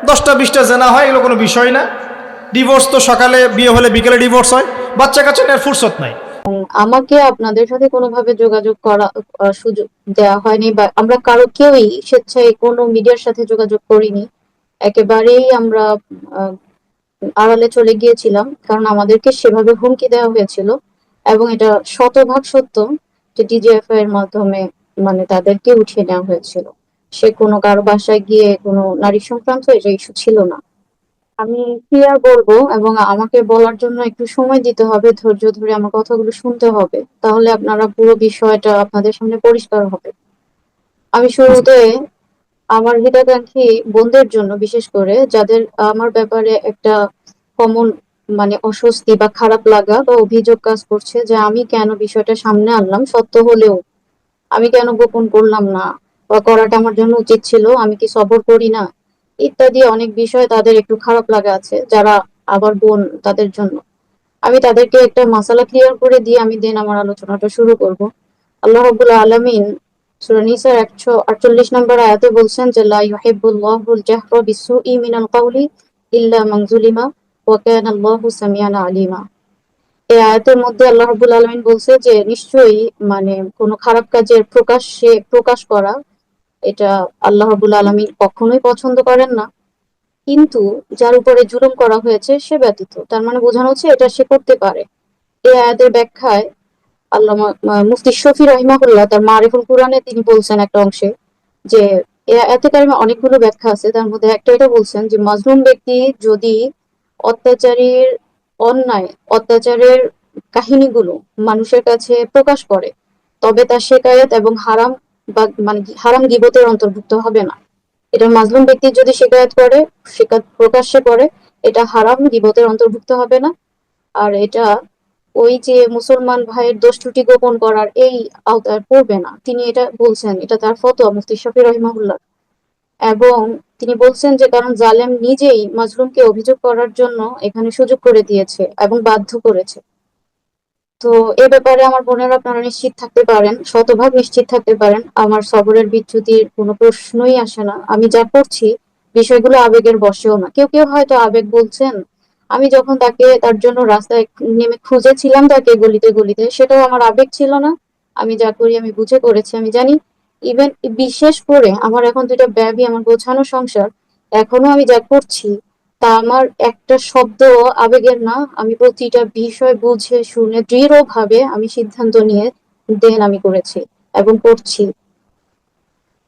10টা 20টা জেনা হয়, এগুলো কোনো বিষয় না। ডিভোর্স তো সকালে বিয়ে হলে বিকেলে ডিভোর্স হয়, বাচ্চা কাচ্চা নেওয়ার ফুরসত নাই। আমাকে আপনাদের সাথে কোনোভাবে যোগাযোগ করা সুযোগ দেওয়া হয়নি, বা আমরা কারো কেউই স্বেচ্ছায় কোনো মিডিয়ার সাথে যোগাযোগ করিনি। একেবারেই আমরা আহ, আড়ালে চলে গিয়েছিলাম, কারণ আমাদেরকে সেভাবে হুমকি দেওয়া হয়েছিল। এবং এটা শতভাগ সত্য যে ডিজিএফআই এর মাধ্যমে মানে তাদেরকে উঠিয়ে নেওয়া হয়েছিল। সে কোনো কারো বাসায় গিয়ে কোনো নারী সংক্রান্ত এটা ইস্যু ছিল না। আমি কি আর বলবো, এবং আমাকে বলার জন্য একটু সময় দিতে হবে, ধৈর্য ধরে আমার কথাগুলো শুনতে হবে, তাহলে আপনারা পুরো বিষয়টা আপনাদের সামনে পরিষ্কার হবে। আমি শুরুতে আমার হিতাকাঙ্ক্ষী বোনদের জন্য, বিশেষ করে যাদের আমার ব্যাপারে একটা কমন মানে অস্বস্তি বা খারাপ লাগা বা অভিযোগ কাজ করছে, যে আমি কেন বিষয়টা সামনে আনলাম সত্য হলেও, আমি কেন গোপন করলাম না, বা করাটা আমার জন্য উচিত ছিল, আমি কি সবর করি না, ইত্যাদি অনেক বিষয় তাদের একটু খারাপ লাগা আছে, যারা আবার বোন তাদের জন্য। আমি তাদেরকে একটা মাসালা ক্লিয়ার করে দিয়ে আমি দেন আমার আলোচনাটা শুরু করব। আল্লাহ রাব্বুল আলামিন সূরা নিসার 148 নম্বর আয়াতে বলছেন যে লা ইউহিব্বুল্লাহুল জাহরা বিসসুই মিনাল কাওলি ইল্লা মান যুলিমা ওয়া কানা আল্লাহু সামিআন আলিমা। এই আয়াতের মধ্যে আল্লাহ রাব্বুল আলামিন বলছে যে নিশ্চয়ই মানে কোনো খারাপ কাজের প্রকাশ্যে প্রকাশ করা, এটা আল্লাহ রাব্বুল আলামিন কখনোই পছন্দ করেন না, কিন্তু যার উপরে জুলুম করা হয়েছে সে ব্যতীত। তার মানে বোঝানো হচ্ছে এটা সে করতে পারে। এই আয়াতের ব্যাখ্যায় আল্লামা মুফতি শফি রহিমাহুল্লাহ তার মারিফুল কুরআনে তিনি বলছেন একটা অংশে যে এই আয়াতে কারিমে অনেকগুলো ব্যাখ্যা আছে, তার মধ্যে একটা এটা বলছেন যে মাজলুম ব্যক্তি যদি অত্যাচারীর অন্যায় অত্যাচারের কাহিনীগুলো মানুষের কাছে প্রকাশ করে, তবে তার শেকায়েত এবং হারাম বা মানে হারাম গীবতের অন্তর্ভুক্ত হবে না। এটা মাজলুম ব্যক্তি যদি শিকায়ত করে, শিকায়ত প্রকাশ্যে করে, এটা হারাম গীবতের অন্তর্ভুক্ত হবে না। আর এটা ওই যে মুসলমান ভাইয়ের দোষ ত্রুটি গোপন করার এই আওতায় পড়বে না। তিনি এটা বলছেন, এটা তার ফতোয়া মুফতি শফি রহিমাহুল্লাহ। এবং তিনি বলছেন যে কারণ জালেম নিজেই মাজলুমকে অভিযোগ করার জন্য এখানে সুযোগ করে দিয়েছে এবং বাধ্য করেছে। তো এ ব্যাপারে আমার বোনেরা আপনারা নিশ্চিত থাকতে পারেন, শতভাগ নিশ্চিত থাকতে পারেন, আমার সবরের বিচ্যুতির কোনো প্রশ্নই আসে না। আমি যা করছি বিষয়গুলো আবেগের বশেও না। কেউ কেউ হয়তো আবেগ বলছেন, আমি যখন তাকে তার জন্য রাস্তায় নেমে খুঁজেছিলাম তাকে গলিতে গলিতে, সেটাও আমার আবেগ ছিল না। আমি যা করি আমি বুঝে করেছি, আমি জানি। ইভেন বিশেষ করে আমার এখন দুইটা বেবি, আমার গোছানো সংসার, এখনো আমি যা করছি তা আমার একটা শব্দ আবেগের না। আমি প্রতিটা বিষয় বুঝে শুনে দৃঢ়ভাবে আমি সিদ্ধান্ত নিয়ে দেন আমি করেছি এবং করছি।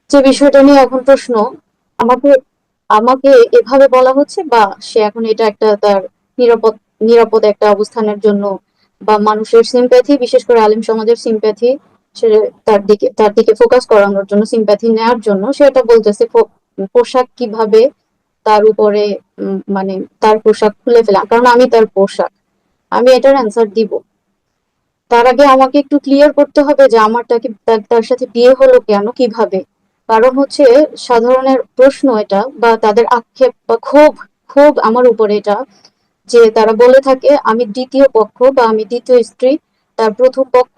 যে বিষয়টা নিয়ে এখন প্রশ্ন, আমাকে আমাকে এভাবে বলা হচ্ছে, বা সে এখন এটা একটা তার নিরাপদ নিরাপদ একটা অবস্থানের জন্য, বা মানুষের সিম্প্যাথি, বিশেষ করে আলেম সমাজের সিম্প্যাথি, সে তার দিকে ফোকাস করানোর জন্য, সিম্প্যাথি নেওয়ার জন্য সে এটা বলতেছে পোশাক কিভাবে তার উপরে মানে তার পোশাক খুলে ফেলা, কারণ আমি তার পোশাক, আমি এটার অ্যান্সার দিব। তার আগে আমাকে একটু ক্লিয়ার করতে হবে যে আমার তার সাথে বিয়ে হলো কেন, কিভাবে। কারণ হচ্ছে সাধারণের প্রশ্ন এটা, বা তাদের আক্ষেপ বা ক্ষোভ, ক্ষোভ আমার উপরে এটা, যে তারা বলে থাকে আমি দ্বিতীয় পক্ষ বা আমি দ্বিতীয় স্ত্রী, তার প্রথম পক্ষ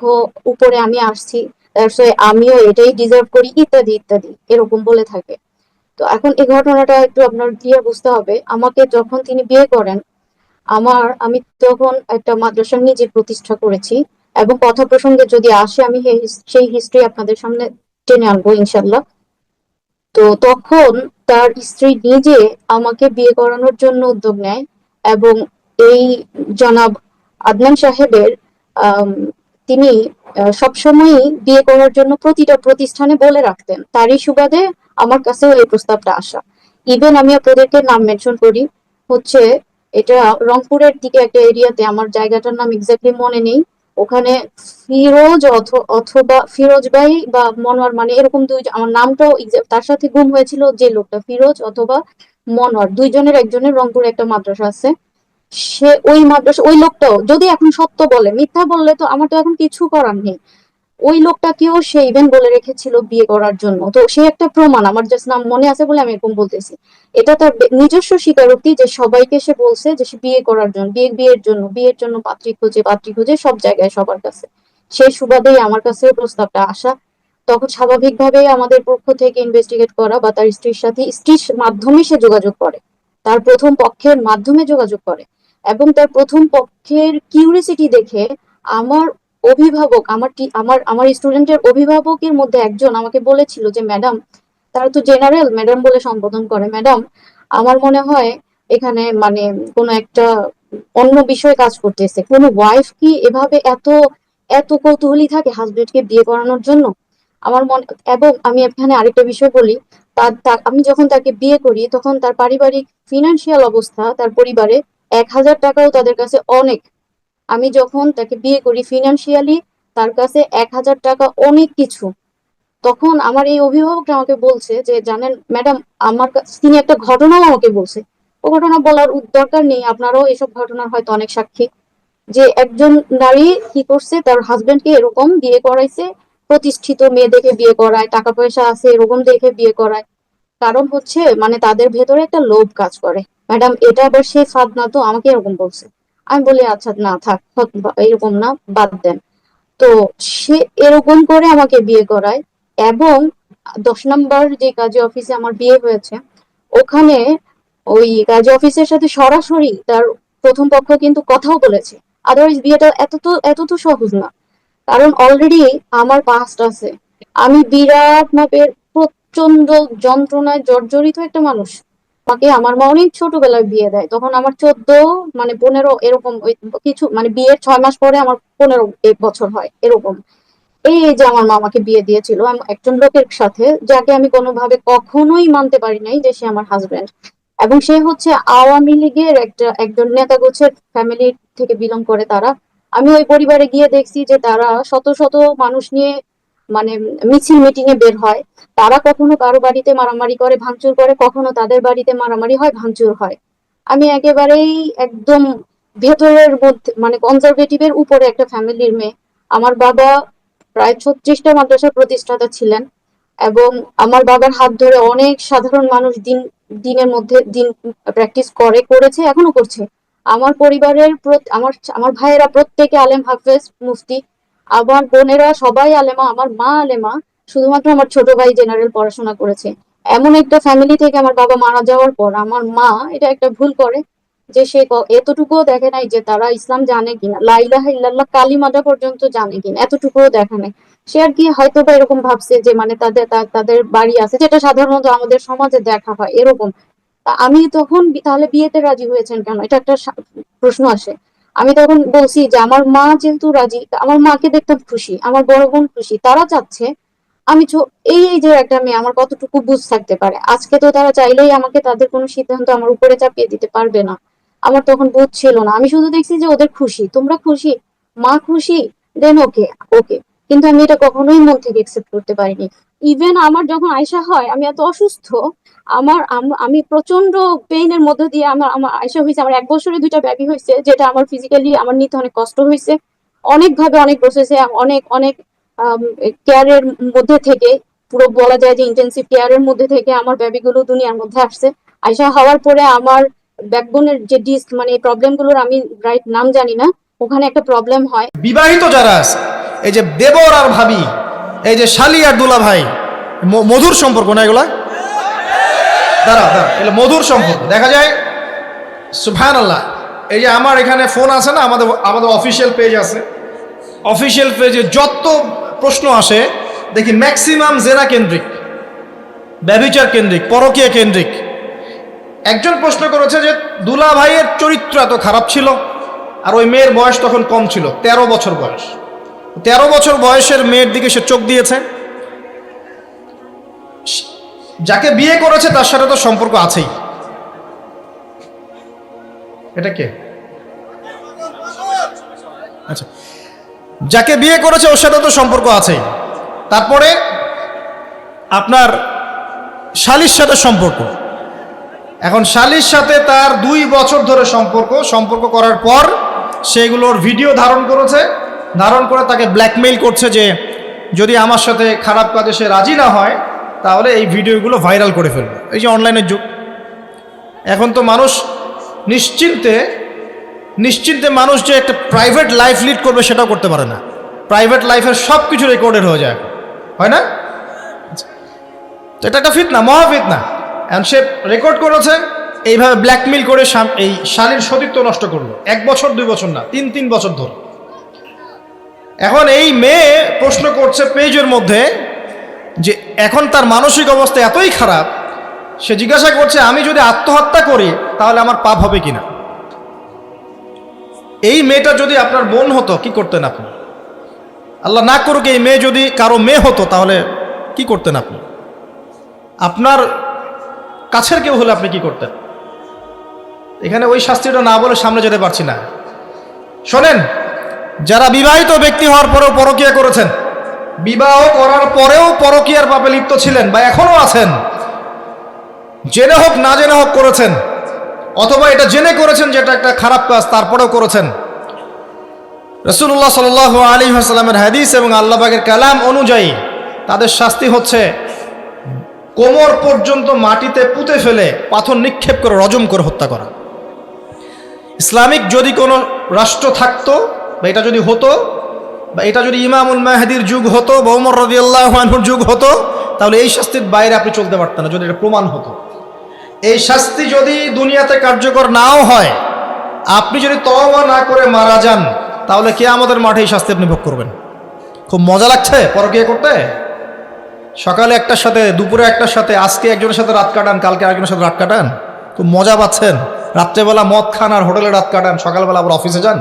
উপরে আমি আসছি, আমিও এটাই ডিজার্ভ করি, ইত্যাদি ইত্যাদি এরকম বলে থাকে। তো এখন এই ঘটনাটা একটু আপনার ক্লিয়ার বুঝতে হবে। আমাকে যখন তিনি বিয়ে করেন, আমি তখন একটা মাদ্রাসা নিজে প্রতিষ্ঠা করেছি, এবং কথা প্রসঙ্গে যদি আসে আমি সেই হিস্ট্রি আপনাদের সামনে টেনে আনবো ইনশাল্লাহ। তো তখন তার স্ত্রী নিজে আমাকে বিয়ে করানোর জন্য উদ্যোগ নেয়, এবং এই জনাব আদনান সাহেবের আম, তিনি সবসময়ই বিয়ে করার জন্য প্রতিটা প্রতিষ্ঠানে বলে রাখতেন, তারই সুবাদে আমার কাছেও এই প্রস্তাবটা আসা। ইভেন আমি আপনাদেরকে নাম মেনশন করি, হচ্ছে এটা রংপুরের দিকে একটা এরিয়াতে, আমার জায়গাটার নাম এক্স্যাক্টলি মনে নেই, ওখানে ফিরোজ অথবা ফিরোজ ভাই বা মনোয়ার, মানে এরকম দুই, আমার নামটাও তার সাথে গুম হয়েছিল যে লোকটা, ফিরোজ অথবা মনোয়ার, দুইজনের একজনের রংপুরে একটা মাদ্রাসা আছে। সে ওই মাদ্রাসা, ওই লোকটাও যদি এখন সত্য বলে, মিথ্যা বললে তো আমার তো এখন কিছু করার নেই। ওই লোকটাকেও সে ইভেন বলে রেখেছিল বিয়ে করার জন্য। তো সে একটা প্রমাণ, আমার জাস্ট নাম মনে আছে বলে আমি এরকম বলতেছি। এটা তার নিজস্ব স্বীকারোক্তি যে সবাইকে সে বলছে যে সে বিয়ে করার জন্য, বিয়ের জন্য পাত্রী খুঁজে সব জায়গায় সবার কাছে। সেই সুবাদেই আমার কাছে প্রস্তাবটা আসা। তখন স্বাভাবিকভাবেই আমাদের পক্ষ থেকে ইনভেস্টিগেট করা, বা তার স্ত্রীর সাথে, স্ত্রীর মাধ্যমে সে যোগাযোগ করে। তার প্রথম পক্ষের মাধ্যমে যোগাযোগ করে, এবং তার প্রথম পক্ষের কিউরিসিটি দেখে আমার অভিভাবক, আমার স্টুডেন্টের অভিভাবকের মধ্যে একজন আমাকে বলেছিল যে ম্যাডাম, তারা তো জেনারেল ম্যাডাম বলে সম্বোধন করে, ম্যাডাম আমার মনে হয় এখানে মানে কোনো একটা অন্য বিষয় কাজ করতেছে। কোনো ওয়াইফ কি এভাবে এত এত কৌতূহলী থাকে হাজবেন্ডকে বিয়ে করানোর জন্য? আমার মনে, এবং আমি এখানে আরেকটা বিষয় বলি, আমি যখন তাকে বিয়ে করি তখন তার পারিবারিক ফিনান্সিয়াল অবস্থা, তার পরিবারে 1,000 টাকাও তাদের কাছে অনেক। আমি যখন তাকে বিয়ে করি ফিনান্সিয়ালি তার কাছে 1,000 টাকা অনেক কিছু। তখন আমার এই অভিভাবকটা আমাকে বলছে যে জানেন ম্যাডাম, তিনি একটা ঘটনাও আমাকে বলছে। ও ঘটনা বলার দরকার নেই, আপনারাও এসব ঘটনার হয়তো অনেক সাক্ষী, যে একজন নারী কি করছে, তার হাজবেন্ডকে এরকম বিয়ে করাইছে, প্রতিষ্ঠিত মেয়ে দেখে বিয়ে করায়, টাকা পয়সা আছে এরকম দেখে বিয়ে করায়। কারণ হচ্ছে মানে তাদের ভেতরে একটা লোভ কাজ করে। ম্যাডাম এটা আবার সেই ফাঁদ না তো, আমাকে এরকম বলছে। আমি বলি আচ্ছা না থাক, এরকম না, বাদ দেন। তো সে এরকম করে আমাকে বিয়ে করায়। এবং 10 নম্বর যে কাজী অফিসে আমার বিয়ে হয়েছে, ওখানে ওই কাজী অফিসের সাথে সরাসরি তার প্রথম পক্ষ কিন্তু কথাও বলেছে। আদারওয়াইজ বিয়েটা এত তো সহজ না, কারণ অলরেডি আমার পাস্ট আছে। আমি বিরাট মাপের প্রচন্ড যন্ত্রণায় জর্জরিত একটা মানুষ। আমাকে আমার মা অনেক ছোটবেলায় বিয়ে দেয়, তখন আমার 14 মানে 15 এরকম কিছু, মানে বিয়ের 6 মাস পরে আমার 15 বছর হয় এরকম। এই যে আমার মা আমাকে বিয়ে দিয়েছিল একজন লোকের সাথে, যাকে আমি কোনোভাবে কখনোই মানতে পারি নাই যে সে আমার হাজবেন্ড। এবং সে হচ্ছে আওয়ামী লীগের একজন নেতা গোছের ফ্যামিলি থেকে বিলং করে তারা। আমি ওই পরিবারে গিয়ে দেখছি যে তারা শত শত মানুষ নিয়ে মানে মিছিল মিটিং এ বের হয়। তারা কখনো কারো বাড়িতে মারামারি করে ভাঙচুর করে, কখনো তাদের বাড়িতে মারামারি হয় ভাঙচুর হয়। আমি একেবারেই একদম ভেতরের মধ্যে মানে কনজারভেটিভের উপরে একটা ফ্যামিলির মেয়ে। আমার বাবা প্রায় 36টা মাদ্রাসার প্রতিষ্ঠাতা ছিলেন, এবং আমার বাবার হাত ধরে অনেক সাধারণ মানুষ দিনের মধ্যে দিন প্র্যাকটিস করেছে, এখনো করছে। আমার পরিবারের আমার ভাইয়েরা প্রত্যেকে আলেম, হাফেজ, মুফতি। আমার বোনেরা সবাই আলেমা, আমার মা আলেমা। শুধুমাত্র আমার ছোট ভাই জেনারেল পড়াশোনা করেছে। এমন একটা ফ্যামিলি থেকে আমার বাবা মারা যাওয়ার পর আমার মা এটা একটা ভুল করে, যে সে এতটুকুও দেখে নাই যে তারা ইসলাম জানে কিনা, লা ইলাহা ইল্লাল্লাহ কালিমাটা পর্যন্ত জানে কিনা, এতটুকুও দেখে নাই। সে আর কি হয়তো বা এরকম ভাবছে যে মানে তাদের বাড়ি আছে, যেটা সাধারণত আমাদের সমাজে দেখা হয় এরকম। আমি তখন তাহলে বিয়েতে রাজি হয়েছেন কেন, এটা একটা প্রশ্ন আসে। আমি তখন বলছি যে আমার মা যেহেতু রাজি, আমার মাকে দেখতাম খুশি, আমার বড় বোন খুশি, তারা চাচ্ছে আমি এই যে একটা মেয়ে আমার কতটুকু বুঝ থাকতে পারে। আজকে তো তারা চাইলেই আমাকে তাদের কোনো সিদ্ধান্ত আমার উপরে চাপিয়ে দিতে পারবে না। আমার তখন বুঝ ছিল না, আমি শুধু দেখছি যে ওদের খুশি, তোমরা খুশি, মা খুশি, দেন ওকে ওকে। কিন্তু আমি এটা কখনোই মন থেকে একসেপ্ট করতে পারিনি। ইভেন আমার যখন আয়সা হয়, আমি এত অসুস্থ, আমি প্রচন্ড পেইনের মধ্যে দিয়ে আমার আমার আয়সা হয়েছে, আমার 1 বছরে 2টা বেবি হয়েছে, যেটা আমার ফিজিক্যালি আমার নিতে অনেক কষ্ট হয়েছে। অনেক ভাবে অনেক প্রসেসে অনেক অনেক কেয়ারের মধ্যে থেকে, পুরো বলা যায় যে ইন্টেন্সিভ কেয়ারের মধ্যে থেকে আমার বেবি গুলো দুনিয়ার মধ্যে আসছে। আয়সা হওয়ার পরে আমার ব্যাকবোনের যে ডিস্ক মানে প্রবলেম গুলোর আমি রাইট নাম জানি না, ওখানে একটা প্রবলেম হয়। বিবাহিত যারা আছে, এই যে দেবর আর ভাবি, এই যে শালি আর দুলা ভাই, মধুর সম্পর্ক না এগুলা? দাঁড়া এগুলো মধুর সম্পর্ক দেখা যায়। সুবহানাল্লাহ। এই যে আমার এখানে ফোন আছে না, আমাদের আমাদের অফিসিয়াল পেজ আছে, অফিসিয়াল পেজে যত প্রশ্ন আসে দেখি ম্যাক্সিমাম জেনা কেন্দ্রিক, ব্যভিচার কেন্দ্রিক, পরকীয়া কেন্দ্রিক। একজন প্রশ্ন করেছে যে দুলা ভাইয়ের চরিত্র এত খারাপ ছিল, আর ওই মেয়ের বয়স তখন কম ছিল, 13 বছর বয়স। 13 বছর বয়সের মেয়ের দিকে সে চোখ দিয়েছে। যাকে বিয়ে করেছে তার সাথে তো সম্পর্ক আছেই। এটা কে? আচ্ছা, যাকে বিয়ে করেছে ওর সাথে তো সম্পর্ক আছেই। তারপরে আপনার শালির সাথে সম্পর্ক। এখন শালির সাথে তার 2 বছর ধরে সম্পর্ক করার পর সেগুলোর ভিডিও ধারণ করেছে, ধারণ করে তাকে ব্ল্যাকমেইল করছে যে যদি আমার সাথে খারাপ কাজে সে রাজি না হয় তাহলে এই ভিডিওগুলো ভাইরাল করে ফেলবে। এই যে অনলাইনের যুগ, এখন তো মানুষ নিশ্চিন্তে মানুষ যে একটা প্রাইভেট লাইফ লিড করবে সেটাও করতে পারে না। প্রাইভেট লাইফের সব কিছু রেকর্ডেড হয়ে যায়, হয় না? তো এটা একটা ফিতনা, মহা ফিতনা। অ্যান্ড সে রেকর্ড করেছে, এইভাবে ব্ল্যাকমেল করে এই শালীর সতীত্ব নষ্ট করলো 1 বছর 2 বছর না, 3 বছর ধরে। এখন এই মেয়ে প্রশ্ন করছে পেজের মধ্যে যে এখন তার মানসিক অবস্থা এতই খারাপ, সে জিজ্ঞাসা করছে আমি যদি আত্মহত্যা করি তাহলে আমার পাপ হবে কিনা। এই মেয়েটা যদি আপনার বোন হতো কি করতেন আপনি? আল্লাহ না করুক এই মেয়ে যদি কারো মেয়ে হতো তাহলে কি করতেন আপনি? আপনার কাছের কেউ হলে আপনি কি করতেন? এখানে ওই শাস্তিটা না বলে সামনে যেতে পারছি না। শোনেন, যারা বিবাহিত ব্যক্তি হওয়ার পরেও পরকীয়া করেছেন, বিবাহ করার পরেও পরকীয়ার পাপে লিপ্ত ছিলেন বা এখনো আছেন, জেনে হোক না জেনে হোক করেছেন, অথবা এটা জেনে করেছেন যেটা একটা খারাপ কাজ তারপরেও করেছেন, রাসূলুল্লাহ সাল্লাল্লাহু আলাইহি ওয়াসাল্লামের হাদিস এবং আল্লাহ পাকের কালাম অনুযায়ী তাদের শাস্তি হচ্ছে কোমর পর্যন্ত মাটিতে পুঁতে ফেলে পাথর নিক্ষেপ করে রজম করে হত্যা করা। ইসলামিক যদি কোনো রাষ্ট্র থাকতো বা এটা যদি হতো, বা এটা যদি ইমামুল মাহদির যুগ হতো বা ওমর রাদিয়াল্লাহু আনহুর যুগ হতো, তাহলে এই শাস্তির বাইরে আপনি চলতে পারতেন না যদি এটা প্রমাণ হতো। এই শাস্তি যদি দুনিয়াতে কার্যকর নাও হয়, আপনি যদি তওবা না করে মারা যান, তাহলে কিয়ামতের মাঠে এই শাস্তি আপনি ভোগ করবেন। খুব মজা লাগছে পরকীয়া করতে? সকালে একটার সাথে, দুপুরে একটার সাথে, আজকে একজনের সাথে রাত কাটান, কালকে আরেকজনের সাথে রাত কাটান, খুব মজা পাচ্ছেন। রাত্রেবেলা মদ খান আর হোটেলে রাত কাটান, সকালবেলা আবার অফিসে যান।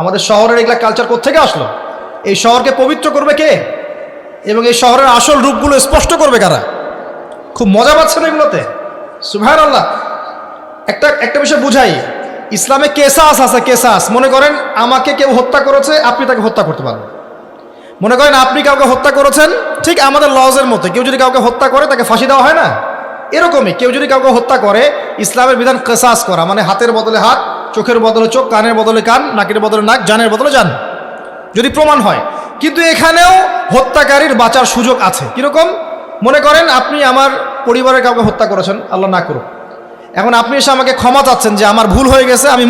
আমাদের শহরের এগুলা কালচার কোত্থেকে আসলো? এই শহরকে পবিত্র করবে কে? এবং এই শহরের আসল রূপগুলো স্পষ্ট করবে কারা? খুব মজা পাচ্ছেন এগুলোতে। সুবহানাল্লাহ। একটা বিষয় বুঝাই, ইসলামে কেসাস আছে, কেসাস। মনে করেন আমাকে কেউ হত্যা করেছে, আপনি তাকে হত্যা করতে পারবেন। মনে করেন আপনি কাউকে হত্যা করেছেন, ঠিক আমাদের লজের মতো, কেউ যদি কাউকে হত্যা করে তাকে ফাঁসি দেওয়া হয় না, এরকমই কেউ যদি কাউকে হত্যা করে, ইসলামের বিধান কেসাস করা, মানে হাতের বদলে হাত, চোখের বদলে চোখ, কানের বদলে কান, নাকের বদলে নাক, জানের বদলে জান, যদি প্রমাণ হয়। কিন্তু এখানেও হত্যাকারীর বাঁচার সুযোগ আছে। কিরকম? মনে করেন আপনি আমার পরিবারের কাউকে হত্যা করেছেন, আল্লাহ না করুক। এখন আপনি এসে আমাকে ক্ষমা চাচ্ছেন যে আমার ভুল হয়ে গেছে, আমি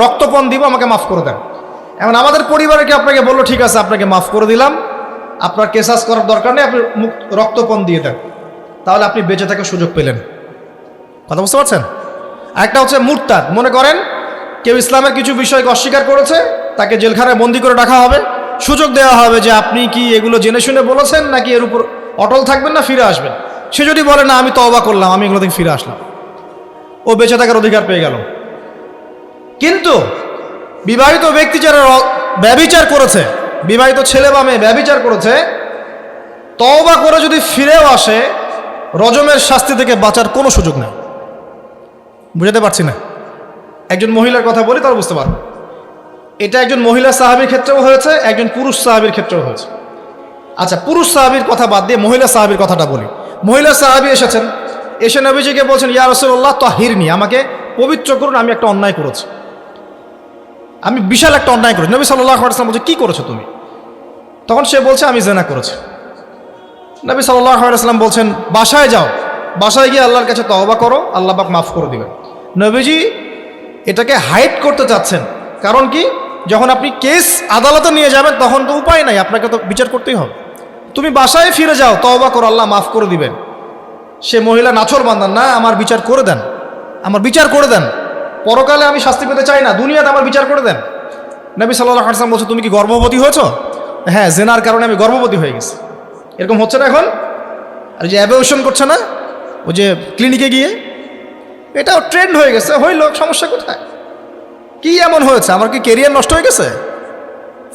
রক্তপণ দিব, আমাকে মাফ করে দেন। এখন আমাদের পরিবারকে আপনাকে বললো ঠিক আছে আপনাকে মাফ করে দিলাম, আপনার কেসাস করার দরকার নেই, আপনি রক্তপণ দিয়ে দেন, তাহলে আপনি বেঁচে থাকার সুযোগ পেলেন। কথা বুঝতে পারছেন? আরেকটা হচ্ছে মুরতাদ। মনে করেন কেউ ইসলামের কিছু বিষয়কে অস্বীকার করেছে, তাকে জেলখানায় বন্দি করে রাখা হবে, সুযোগ দেওয়া হবে যে আপনি কি এগুলো জেনে শুনে বলেছেন নাকি এর উপর অটল থাকবেন না ফিরে আসবেন। সে যদি বলে না আমি তওবা করলাম, আমি এগুলো থেকে ফিরে আসলাম, ও বেঁচে থাকার অধিকার পেয়ে গেল। কিন্তু বিবাহিত ব্যক্তি যারা ব্যভিচার করেছে, বিবাহিত ছেলে বা মেয়ে ব্যভিচার করেছে, তওবা করে যদি ফিরেও আসে, রজমের শাস্তি থেকে বাঁচার কোনো সুযোগ নেই। বুঝাতে পারছি না? একজন মহিলার কথা বলি তাহলে বুঝতে পারবো। এটা একজন মহিলা সাহাবীর ক্ষেত্রেও হয়েছে, একজন পুরুষ সাহাবীর ক্ষেত্রেও হয়েছে। আচ্ছা, পুরুষ সাহাবীর কথা বাদ দিয়ে মহিলা সাহাবীর কথাটা বলি। মহিলা সাহাবী এসেছেন, এসে নবীজিকে বলছেন ইয়া রাসূলুল্লাহ তাহিরনি, আমাকে পবিত্র করুন, আমি একটা অন্যায় করেছি, আমি বিশাল একটা অন্যায় করেছি। নবী সাল্লাল্লাহু আলাইহি ওয়াসাল্লাম বলছে কি করেছো তুমি? তখন সে বলছে আমি জিনা করেছি। নবী সাল্লাল্লাহু আলাইহি ওয়াসাল্লাম বলছেন বাসায় যাও, বাসায় গিয়ে আল্লাহর কাছে তওবা করো, আল্লাহ পাক মাফ করে দিবেন। নবীজি এটাকে হাইড করতে চাচ্ছেন, কারণ কি, যখন আপনি কেস আদালতে নিয়ে যাবেন তখন তো উপায় নাই, আপনাকে তো বিচার করতেই হবে। তুমি বাসায় ফিরে যাও, তওবা করো, আল্লাহ মাফ করে দিবেন। সে মহিলা নাছর বান্দান, না আমার বিচার করে দেন, আমার বিচার করে দেন, পরকালে আমি শাস্তি পেতে চাই না, দুনিয়াতে আমার বিচার করে দেন। নবী সাল্লাল্লাহু আলাইহি ওয়াসাল্লাম বলছে তুমি কি গর্ভবতী হয়েছো? হ্যাঁ, জেনার কারণে আমি গর্ভবতী হয়ে গেছি। এরকম হচ্ছে না এখন? আর যে অ্যাবর্শন করছে না ওই যে ক্লিনিকে গিয়ে, এটাও ট্রেন্ড হয়ে গেছে। হইল, সমস্যা কোথায়? কি এমন হয়েছে? আমার কি কেরিয়ার নষ্ট হয়ে গেছে?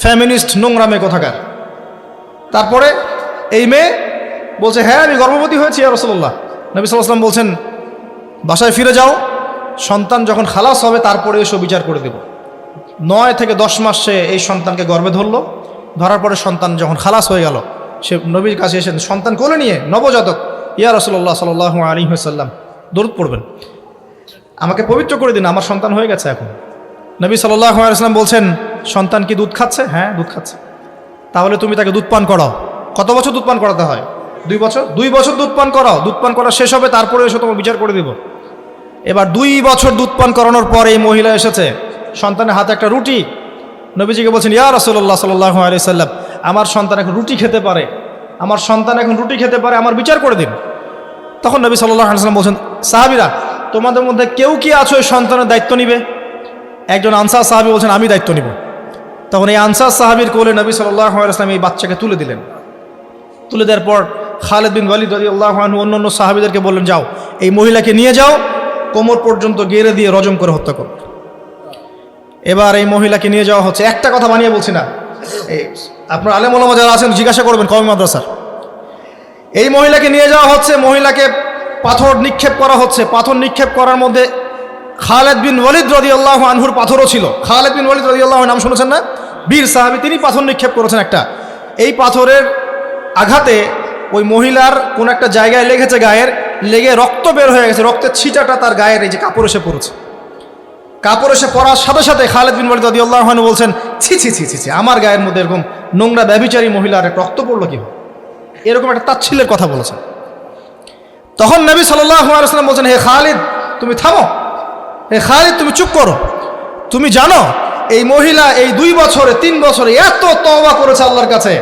ফ্যামিনিস্ট নোংরামে কোথাকার। তারপরে এই মেয়ে বলছে হ্যাঁ আমি গর্ভবতী হয়েছি ইয়া রাসূলুল্লাহ। নবী সাল্লাল্লাহু আলাইহি ওয়াসাল্লাম বলছেন বাসায় ফিরে যাও, সন্তান যখন খালাস হবে তারপরে এসো বিচার করে দেব। 9 থেকে 10 মাস সে এই সন্তানকে গর্ভে ধরলো। ধরার পরে সন্তান যখন খালাস হয়ে গেল, সে নবীর কাছে এসে সন্তান কোলে নিয়ে, নবজাতক, ইয়া রাসূলুল্লাহ সাল্লাল্লাহু আলাইহি ওয়াসাল্লাম দরুদ পড়বেন, আমাকে পবিত্র করে দিন, আমার সন্তান হয়ে গেছে এখন। নবী সাল্লাল্লাহু আলাইহি ওয়াসাল্লাম বলছেন সন্তান কি দুধ খাচ্ছে? হ্যাঁ দুধ খাচ্ছে। তাহলে তুমি তাকে দুধ পান করাও। কত বছর দুধ পান করাতে হয়? 2 বছর। 2 বছর দুধ পান করাও, দুধ পান করা শেষ হবে তারপরে এসে তোমার বিচার করে দিব। এবার 2 বছর দুধ পান করানোর পরে এই মহিলা এসেছে, সন্তানের হাতে একটা রুটি। নবীজিকে বলছেন ইয়া রাসূলুল্লাহ সাল্লাল্লাহু আলাইহি ওয়াসাল্লাম, আমার সন্তান এখন রুটি খেতে পারে, আমার সন্তান এখন রুটি খেতে পারে, আমার বিচার করে দিন। তখন নবী সাল্লাল্লাহু আলাইহি ওয়াসাল্লাম বলছেন সাহাবীরা তোমাদের মধ্যে কেউ কি আছো এই সন্তানের দায়িত্ব নিবে? একজন আনসার সাহাবী বলছেন আমি দায়িত্ব নিব। তখন এই আনসার সাহাবীর কোলে নবী সাল্লাল্লাহু আলাইহি ওয়াসাল্লাম এই বাচ্চাকে তুলে দিলেন। তুলে দেওয়ার পর খালিদ বিন ওয়ালিদ রাদিয়াল্লাহু আনহু অন্যান্য সাহাবীদেরকে বললেন, যাও এই মহিলাকে নিয়ে যাও, কোমর পর্যন্ত গেড়ে দিয়ে রজম করে হত্যা করো। এবার এই মহিলাকে নিয়ে যাওয়া হচ্ছে, একটা কথা বানিয়ে বলছি না, এই আপনার আলেম ওলামা যারা আছেন জিজ্ঞাসা করবেন কওমি মাদ্রাসার। এই মহিলাকে নিয়ে যাওয়া হচ্ছে, মহিলাকে পাথর নিক্ষেপ করা হচ্ছে। পাথর নিক্ষেপ করার মধ্যে খালিদ বিন ওয়ালিদ রাদিয়াল্লাহু আনহুর পাথরও ছিল। খালিদ বিন ওয়ালিদ রাদিয়াল্লাহু আনহু নাম শুনেছেন না? বীর সাহাবী, তিনি পাথর নিক্ষেপ করেছেন একটা। এই পাথরের আঘাতে ওই মহিলার কোন একটা জায়গায় লেগেছে, গায়ের লেগে রক্ত বের হয়ে গেছে। রক্তের ছিটাটা তার গায়ের এই যে কাপড় এসে পড়েছে। কাপড় এসে পড়ার সাথে সাথে খালিদ বিন ওয়ালিদ রাদিয়াল্লাহু আনহু বলছেন, ছি ছি ছি ছি ছি, আমার গায়ের মধ্যে এরকম নোংরা ব্যভিচারী মহিলার রক্ত পড়লো কি? এরকম একটা তাচ্ছিল্যের কথা বলেছেন। তখন নবী সাল্লাল্লাহু আলাইহি ওয়াসাল্লাম বলছেন, হে খালিদ তুমি থামো, হে খালিদ তুমি চুপ করো। তুমি জানো এই মহিলা এই 2 বছরে 3 বছরে এত তওবা করেছে আল্লাহর কাছে,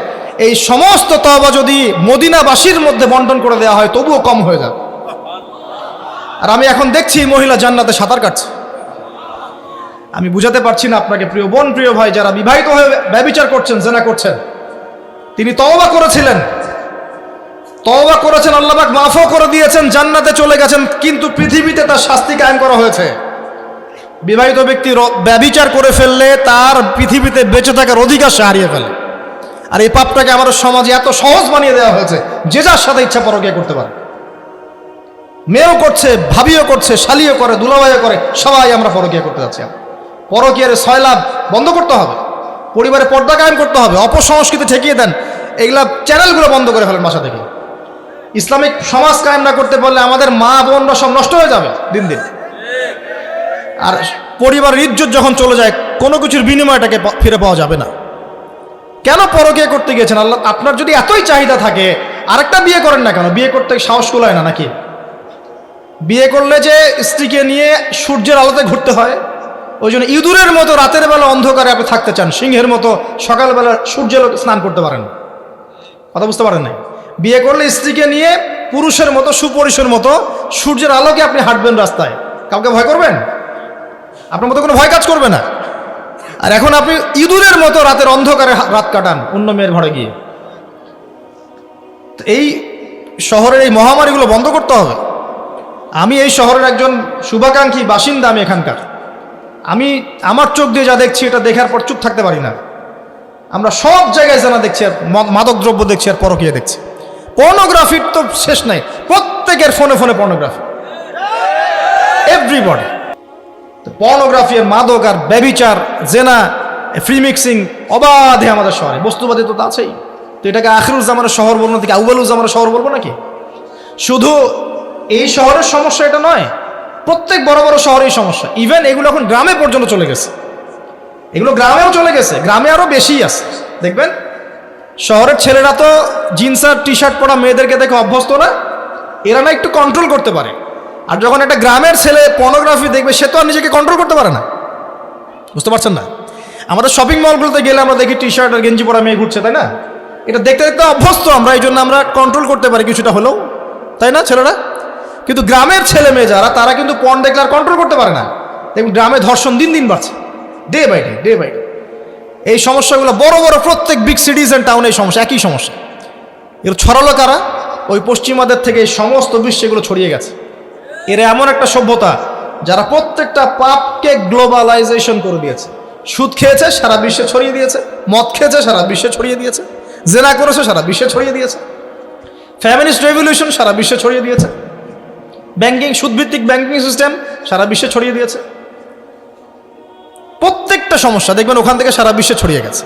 এই সমস্ত তওবা যদি মদিনাবাসীর মধ্যে বন্টন করে দেওয়া হয় তবুও কম হয়ে যাবে। আর আমি এখন দেখছি এই মহিলা জান্নাতে সাঁতার কাটছে। আমি বুঝাতে পারছি না আপনাকে প্রিয় বোন, প্রিয় ভাই, যারা বিবাহিত হয়ে ব্যভিচার করছেন, জেনা করছেন, তিনি তওবা করেছিলেন, তওবা করেছেন, আল্লাহ পাক মাফও করে দিয়েছেন, জান্নাতে চলে গেছেন, কিন্তু পৃথিবীতে তার শাস্তি কায়েম করা হয়েছে। বিবাহিত ব্যক্তি ব্যভিচার করে ফেললে তার পৃথিবীতে বেঁচে থাকার অধিকার সে হারিয়ে ফেলে। আর এই পাপটাকে আমাদের সমাজে এত সহজ বানিয়ে দেওয়া হয়েছে, যে যার সাথে ইচ্ছা পরকীয়া করতে পারে। মেয়েও করছে, ভাবিও করছে, শালিও করে, দুলাভাইও করে, সবাই আমরা পরকীয়া করতে যাচ্ছি। পরকীয়ার সয়লাভ বন্ধ করতে হবে, পরিবারে পর্দা কায়েম করতে হবে, অপসংস্কৃতি ঠেকিয়ে দেন, এগুলা চ্যানেলগুলো বন্ধ করে ফেলেন বাসা থেকে। ইসলামিক সমাজ কায়েম না করতে পারলে আমাদের মা বোনরা সব নষ্ট হয়ে যাবে দিন দিন। আর পরিবারের ইজ্জত যখন চলে যায়, কোনো কিছুর বিনিময়টাকে ফিরে পাওয়া যাবে না। কেন পরকীয়া করতে গিয়েছেন? আল্লাহ, আপনার যদি এতই চাহিদা থাকে আরেকটা বিয়ে করেন না কেন? বিয়ে করতে সাহস কুলায় না নাকি? বিয়ে করলে যে স্ত্রীকে নিয়ে সূর্যের আলোতে ঘুরতে হয়, ওই জন্য ইঁদুরের মতো রাতের বেলা অন্ধকারে আপনি থাকতে চান, সিংহের মতো সকালবেলা সূর্যের স্নান করতে পারেন। কথা বুঝতে পারেন না? বিয়ে করলে স্ত্রীকে নিয়ে পুরুষের মতো, সুপুরুষের মতো সূর্যের আলোকে আপনি হাঁটবেন রাস্তায়, কাউকে ভয় করবেন? আপনার মতো কোনো ভয় কাজ করবে না। আর এখন আপনি ইঁদুরের মতো রাতের অন্ধকারে রাত কাটান অন্য মেয়ের ঘরে গিয়ে। এই শহরের এই মহামারীগুলো বন্ধ করতে হবে। আমি এই শহরের একজন শুভাকাঙ্ক্ষী বাসিন্দা, আমি এখানকার। আমি আমার চোখ দিয়ে যা দেখছি, এটা দেখার পর চুপ থাকতে পারি না। আমরা সব জায়গায় জানা দেখছি, আর মাদক দ্রব্য দেখছি, আর পরকীয়া দেখছি। পর্নোগ্রাফির তো শেষ নাই, প্রত্যেকের ফোনে ফোনে পর্নোগ্রাফি, এভরিবডি। পর্নোগ্রাফি আর মাদক আর ব্যভিচার, জেনা, ফ্রি মিক্সিং অবাধে আমাদের শহরে। বস্তুবাদী তো আছেই। তো এটাকে আখিরুজ্জামানের শহর বলবো নাকি আউয়ালুজ্জামানের শহর বলবো নাকি? শুধু এই শহরের সমস্যা এটা নয়, প্রত্যেক বড় বড় শহরেই সমস্যা। ইভেন এগুলো এখন গ্রামে পর্যন্ত চলে গেছে, এগুলো গ্রামেও চলে গেছে, গ্রামে আরো বেশি আছে। দেখবেন শহরের ছেলেরা তো জিন্স আর টি শার্ট পরা মেয়েদেরকে দেখে অভ্যস্ত না, এরা না একটু কন্ট্রোল করতে পারে। আর যখন একটা গ্রামের ছেলে পর্নোগ্রাফি দেখবে, সে তো আর নিজেকে কন্ট্রোল করতে পারে না। বুঝতে পারছেন না? আমাদের শপিং মলগুলোতে গেলে আমরা দেখি টি শার্ট আর গেঞ্জি পরা মেয়ে ঘুরছে, তাই না? এটা দেখতে দেখতে অভ্যস্ত আমরা, এই জন্য আমরা কন্ট্রোল করতে পারি কিছুটা হলেও, তাই না ছেলেরা? কিন্তু গ্রামের ছেলে মেয়ে যারা, তারা কিন্তু পর্ন দেখলে আর কন্ট্রোল করতে পারে না। দেখুন গ্রামে ধর্ষণ দিন দিন বাড়ছে, day by day, day by day. এই সমস্যাগুলো বড় বড় প্রত্যেক বিগ সিটিজ অ্যান্ড টাউনে এই সমস্যা, একই সমস্যা। এর ছড়ালো কারা? ওই পশ্চিমাদের থেকে এই সমস্ত বিশ্বে এগুলো ছড়িয়ে গেছে। এরা এমন একটা সভ্যতা যারা প্রত্যেকটা পাপকে গ্লোবালাইজেশন করে দিয়েছে। সুদ খেয়েছে, সারা বিশ্বে ছড়িয়ে দিয়েছে। মদ খেয়েছে, সারা বিশ্বে ছড়িয়ে দিয়েছে। জেনা করেছে, সারা বিশ্বে ছড়িয়ে দিয়েছে। ফ্যামিলিস্ট রেভলিউশন সারা বিশ্বে ছড়িয়ে দিয়েছে। ব্যাংকিং, সুদভিত্তিক ব্যাংকিং সিস্টেম সারা বিশ্বে ছড়িয়ে দিয়েছে। প্রত্যেকটা সমস্যা দেখবেন ওখান থেকে সারা বিশ্বে ছড়িয়ে গেছে।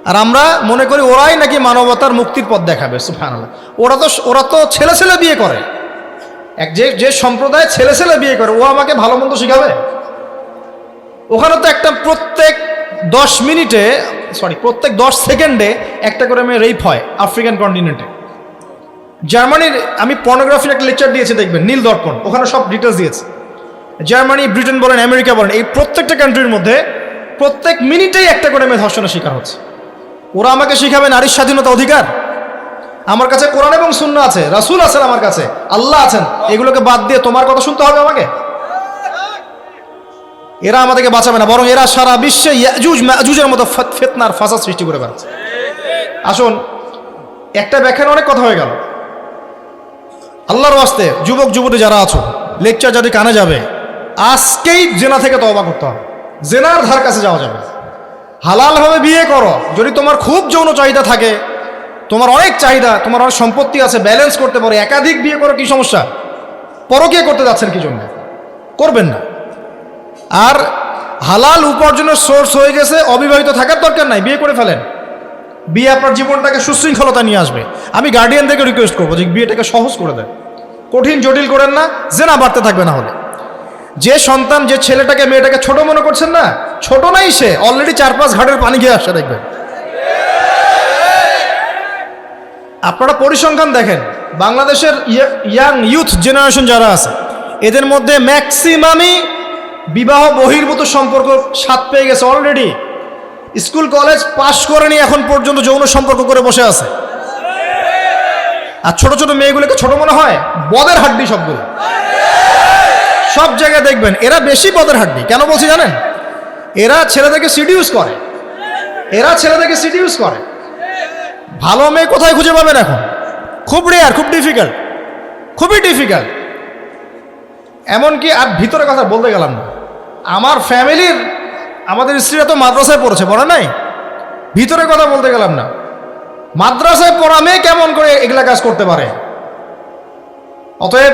আর আমরা মনে করি ওরাই নাকি মানবতার মুক্তির পথ দেখাবে। সুবহানাল্লাহ। ওরা তো ছেলে ছেলে বিয়ে করে। যে সম্প্রদায় ছেলে ছেলে বিয়ে করে, ও আমাকে ভালো মন্দ শিখাবে? ওখানে তো একটা প্রত্যেক 10 সেকেন্ডে একটা করে মেয়ে রেপ হয় আফ্রিকান কন্টিনেন্টে। জার্মানির, আমি পর্নোগ্রাফির একটা লেকচার দিয়েছি, দেখবেন নীল দর্পণ, ওখানে সব ডিটেলস দিয়েছে। জার্মানি, ব্রিটেন বলেন, আমেরিকা বলেন, এই প্রত্যেকটা কান্ট্রির মধ্যে প্রত্যেক মিনিটেই একটা করে মেয়ে ধর্ষণের শিকার হচ্ছে। ওরা আমাকে শিখাবে নারীর স্বাধীনতা অধিকার? আমার কাছে কোরআন এবং সুন্নাহ আছে, রাসূল আছেন, আমার কাছে আল্লাহ আছেন, এগুলোকে বাদ দিয়ে তোমার কথা শুনতে হবে আমাকে? এরা আমাদেরকে বাঁচাবে না, বরং এরা সারা বিশ্বে ইয়াজুজ মাজুজের মতো ফিতনার ফাসাদ সৃষ্টি করে বেড়াচ্ছে। আসুন, একটা ব্যাখ্যার অনেক কথা হয়ে গেল। আল্লাহর ওয়াস্তে যুবক যুবতী যারা আছো, লেকচার যদি কানে যাবে, আজকেই জেনা থেকে তওবা করতে হবে। জেনার ধার কাছে যাওয়া যাবে। হালালভাবে বিয়ে করো। যদি তোমার খুব যৌন চাহিদা থাকে, তোমার অনেক চাহিদা, তোমার অনেক সম্পত্তি আছে, ব্যালেন্স করতে পারো, একাধিক বিয়ে করো, কি সমস্যা? পরকীয়া করতে যাচ্ছেন কি জন্য? করবেন না। আর হালাল উপার্জনের সোর্স হয়ে গেছে, অবিবাহিত থাকার দরকার নাই, বিয়ে করে ফেলেন। বিয়ে আপনার জীবনটাকে সুশৃঙ্খলতা নিয়ে আসবে। আমি গার্ডিয়ানদেরকে রিকোয়েস্ট করবো যে বিয়েটাকে সহজ করে দেন, কঠিন জটিল করেন না, জেনা বাড়তে থাকবে। না হলে যে সন্তান, যে ছেলেটাকে মেয়েটাকে ছোট মনে করছেন না, ছোট নাই, সে অলরেডি 4-5 ঘাটের পানি খেয়ে আসছে, দেখবেন। আপনারা পরিসংখ্যান দেখেন, বাংলাদেশের ইয়াং ইউথ জেনারেশন যারা আছে, এদের মধ্যে ম্যাক্সিমামই বিবাহ বহির্ভূত সম্পর্ক স্বাদ পেয়ে গেছে অলরেডি। স্কুল কলেজ পাশ করেনি, এখন পর্যন্ত যৌন সম্পর্ক করে বসে আছে। আর ছোট ছোট মেয়েগুলোকে ছোট মনে হয়, বদের হাড্ডি সবগুলো। সব জায়গায় দেখবেন এরা বেশি বদের হাড্ডি। কেন বলছি জানেন? এরা ছেলেদেরকে সিডিউস করে, ভালো মেয়ে কোথায় খুঁজে পাবেন এখন? খুব রেয়ার, খুব ডিফিকাল্ট, খুবই ডিফিকাল্ট। এমনকি আর ভিতরে কথা বলতে গেলাম না, আমার ফ্যামিলির, আমাদের স্ত্রীরা তো মাদ্রাসায় পড়েছে, পড়ে নাই? ভিতরে কথা বলতে গেলাম না, মাদ্রাসায় পড়া মেয়ে কেমন করে এগুলা কাজ করতে পারে? অতএব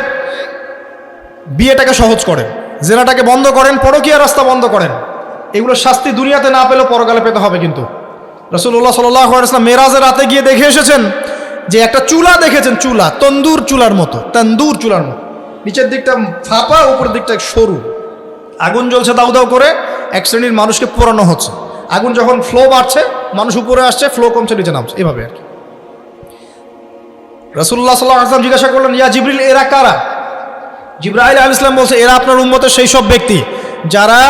বিয়েটাকে সহজ করেন, জেনাটাকে বন্ধ করেন, পরকীয়া রাস্তা বন্ধ করেন। এগুলো শাস্তি দুনিয়াতে না পেলেও পরকালে পেতে হবে। কিন্তু রাসূলুল্লাহ সাল্লাল্লাহু আলাইহি ওয়াসাল্লাম মেরাজের রাতে গিয়ে দেখে এসেছেন যে একটা চুলা দেখেছেন, চুলা তন্দুর চুলার মতো, নিচের দিকটা ফাঁপা, উপরের দিকটা সরু, আগুন জ্বলছে দাউ দাউ করে, এক শ্রেণীর মানুষকে পোড়ানো হচ্ছে। আগুন যখন ফ্লো বাড়ছে, মানুষ উপরে আসছে, ফ্লো কমছে, নিচে নামছে, এভাবে আর কি। রাসূলুল্লাহ সাল্লাল্লাহু আলাইহি ওয়াসাল্লাম জিজ্ঞাসা করলেন, ইয়া জিবরিল, এরা কারা? জিবরাইল আলাইহিস সালাম বলছে, এরা আপনার উম্মতের সেই সব ব্যক্তি যারা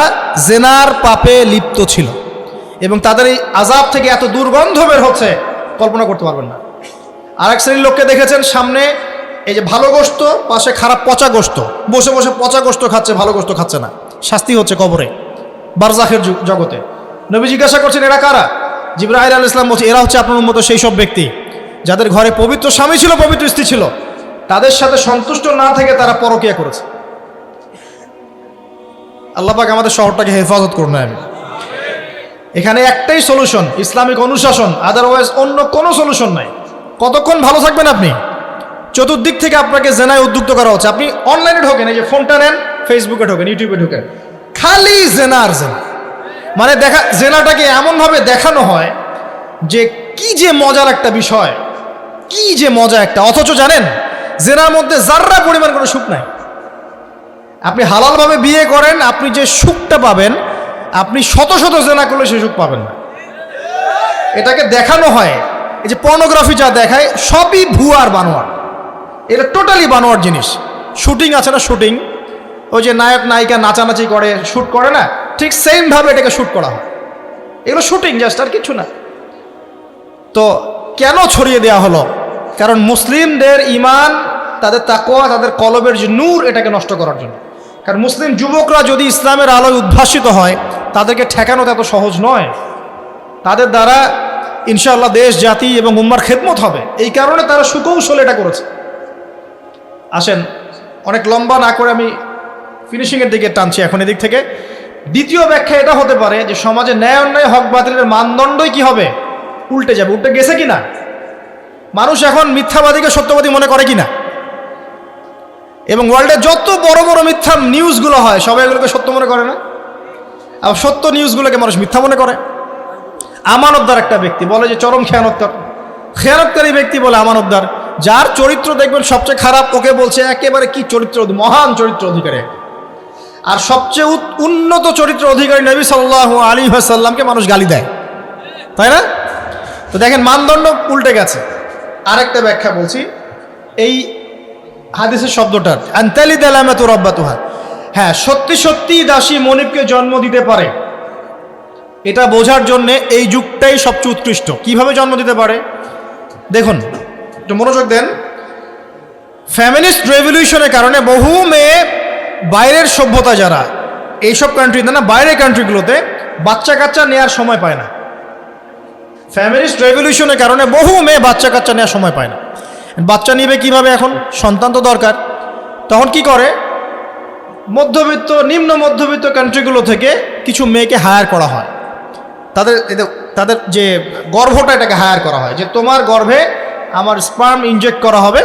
জেনার পাপে লিপ্ত ছিল, এবং তাদের এই আযাব থেকে এত দুর্গন্ধ বের হচ্ছে কল্পনা করতে পারবেন না। আরেক শ্রেণীর লোককে দেখেছেন, সামনে এই যে ভালো গোশত, পাশে খারাপ পচা গোশত, বসে বসে পচা গোশত খাচ্ছে, ভালো গোশত খাচ্ছে না, শাস্তি হচ্ছে কবরে, বারজাখের জগতে। নবী জিজ্ঞাসা করছেন, এরা কারা? জিবরাইল আলাইহিস সালাম বলছে, এরা হচ্ছে আপনার উম্মতের সেই সব ব্যক্তি যাদের ঘরে পবিত্র স্বামী ছিল, পবিত্র স্ত্রী ছিল, তাদের সাথে সন্তুষ্ট না থেকে তারা পরকীয়া করেছে। আল্লাহ পাক আমাদের শহরটাকে হেফাজত করুন। আমি এখানে একটাই সলিউশন, ইসলামিক অনুশাসন, আদারওয়াইজ অন্য কোনো সলিউশন নাই। কতক্ষণ ভালো থাকবেন আপনি? চতুর্দিক থেকে আপনাকে জেনায় উদ্যুক্ত করা হচ্ছে। আপনি অনলাইনে ঢোকেন, এই যে ফোনটা নেন, ফেসবুকে ঢোকেন, ইউটিউবে ঢোকেন, খালি জেনা আর জেনা। মানে জেনাটাকে এমনভাবে দেখানো হয় যে কি যে মজার একটা বিষয়, কি যে মজা একটা, অথচ জানেন জেনার মধ্যে যার্রা পরিমাণ কোনো সুখ নাই। আপনি হালালভাবে বিয়ে করেন, আপনি যে সুখটা পাবেন, আপনি শত শত জেনা করলে সে সুখ পাবেন না। এটাকে দেখানো হয়, এই যে পর্নোগ্রাফি যা দেখায়, সবই ভুয়ার বানোয়ার, এটা টোটালি বানোয়ার জিনিস। শুটিং আছে না, শুটিং, ওই যে নায়ক নায়িকা নাচানাচি করে, শ্যুট করে না, ঠিক সেমভাবে এটাকে শ্যুট করা হয়। এগুলো শুটিং জাস্ট, আর কিছু না। তো কেন ছড়িয়ে দেওয়া হলো? কারণ মুসলিমদের ইমান, তাদের তাকওয়া, তাদের কলবের যে নূর, এটাকে নষ্ট করার জন্য। কারণ মুসলিম যুবকরা যদি ইসলামের আলোয় উদ্ভাসিত হয়, তাদেরকে ঠেকানো এত সহজ নয়। তাদের দ্বারা ইনশাআল্লাহ দেশ, জাতি এবং উম্মার খেদমত হবে। এই কারণে তারা সুকৌশল এটা করেছে। আসেন, অনেক লম্বা না করে আমি ফিনিশিংয়ের দিকে টানছি এখন এদিক থেকে। দ্বিতীয় ব্যাখ্যা এটা হতে পারে যে সমাজে ন্যায় অন্যায়, হক বাতিলের মানদণ্ডই কি হবে? উল্টে যাবে। উল্টে গেছে কিনা? মানুষ এখন মিথ্যাবাদীকে সত্যবাদী মনে করে কিনা? এবং ওয়ার্ল্ডে যত বড় বড় মিথ্যা নিউজগুলো হয়, সবাই এগুলোকে সত্য মনে করে না। আর সত্য নিউজগুলোকে মানুষ মিথ্যা মনে করে। আমানতদার একটা ব্যক্তি বলে যে চরম খেয়ানতকারী ব্যক্তি বলে আমানতদার। যার চরিত্র দেখবেন সবচেয়ে খারাপ, ওকে বলছে একেবারে কি চরিত্র, মহান চরিত্র অধিকারী। আর সবচেয়ে উন্নত চরিত্র অধিকারী নবী সাল্লাল্লাহু আলাইহি ওয়াসাল্লামকে মানুষ গালি দেয়, তাই না? তো দেখেন, মানদণ্ড উল্টে গেছে। আরেকটা ব্যাখ্যা বলছি এই হাদিসের শব্দটার, আনতালি দালামাতু রাব্বাতুহা। হ্যাঁ, সত্যি সত্যি দাসী মনিবকে জন্ম দিতে পারে, এটা বোঝার জন্য এই যুগটাই সবচেয়ে উৎকৃষ্ট। কিভাবে জন্ম দিতে পারে দেখুন, একটু মনোযোগ দেন। ফ্যামিনিস্ট রেভলিউশনের কারণে বহু মেয়ে বাইরের সভ্যতা যারা, এইসব কান্ট্রিতে না, বাইরের কান্ট্রিগুলোতে বাচ্চা কাচ্চা নেওয়ার সময় পায় না। ফ্যামিলিস্ট রেভলিউশনের কারণে বহু মেয়ে বাচ্চা কাচ্চা নেওয়ার সময় পায় না। বাচ্চা নিবে কিভাবে? এখন সন্তান তো দরকার। তখন কি করে, মধ্যবিত্ত নিম্ন মধ্যবিত্ত কান্ট্রিগুলো থেকে কিছু মেয়েকে হায়ার করা হয়। তাদের যে গর্ভটা, এটাকে হায়ার করা হয়, যে তোমার গর্ভে আমার স্পার্ম ইনজেক্ট করা হবে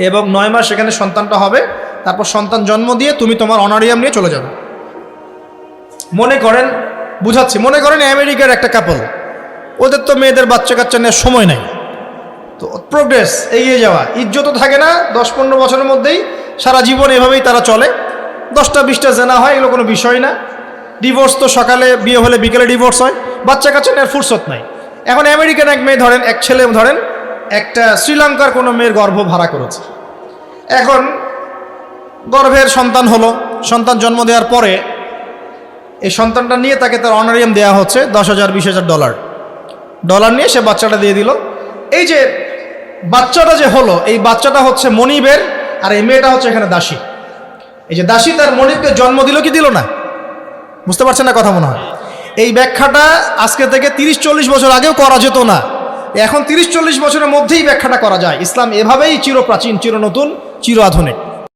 এবং 9 মাস সেখানে সন্তানটা হবে, তারপর সন্তান জন্ম দিয়ে তুমি তোমার অনারিয়াম নিয়ে চলে যাবে। মনে করেন, বুঝাচ্ছি, মনে করেন আমেরিকার একটা কাপল, ওদের তো মেয়েদের বাচ্চা কাচ্চা নেওয়ার সময় নাই, তো প্রোগ্রেস, এগিয়ে যাওয়া, ইজ্জতও থাকে না, 10-15 বছরের মধ্যেই সারা জীবন এভাবেই তারা চলে, 10টা-20টা জেনা হয়, এগুলো কোনো বিষয় না। ডিভোর্স তো সকালে বিয়ে হলে বিকেলে ডিভোর্স হয়, বাচ্চা কাচ্চা নেওয়ার ফুরসত নাই। এখন আমেরিকান এক মেয়ে ধরেন, এক ছেলে ধরেন একটা শ্রীলঙ্কার কোনো মেয়ের গর্ভ ভাড়া করেছে। এখন গর্ভের সন্তান হলো, সন্তান জন্ম দেওয়ার পরে এই সন্তানটা নিয়ে তাকে তার অনারিয়াম দেওয়া হচ্ছে $10,000-20,000 ডলার নিয়ে সে বাচ্চাটা দিয়ে দিল। এই যে বাচ্চাটা যে হলো, এই বাচ্চাটা হচ্ছে মনিবের, আর এই মেয়েটা হচ্ছে এখানে দাসী। এই যে দাসী তার মনিবকে জন্ম দিল কি দিল না? বুঝতে পারছেন না কথা মনে হয়? এই ব্যাখ্যাটা আজকে থেকে 30-40 বছর আগেও করা যেত না, এখন 30-40 বছরের মধ্যেই ব্যাখ্যাটা করা যায়। ইসলাম এভাবেই চিরপ্রাচীন, চির নতুন, চির আধুনিক।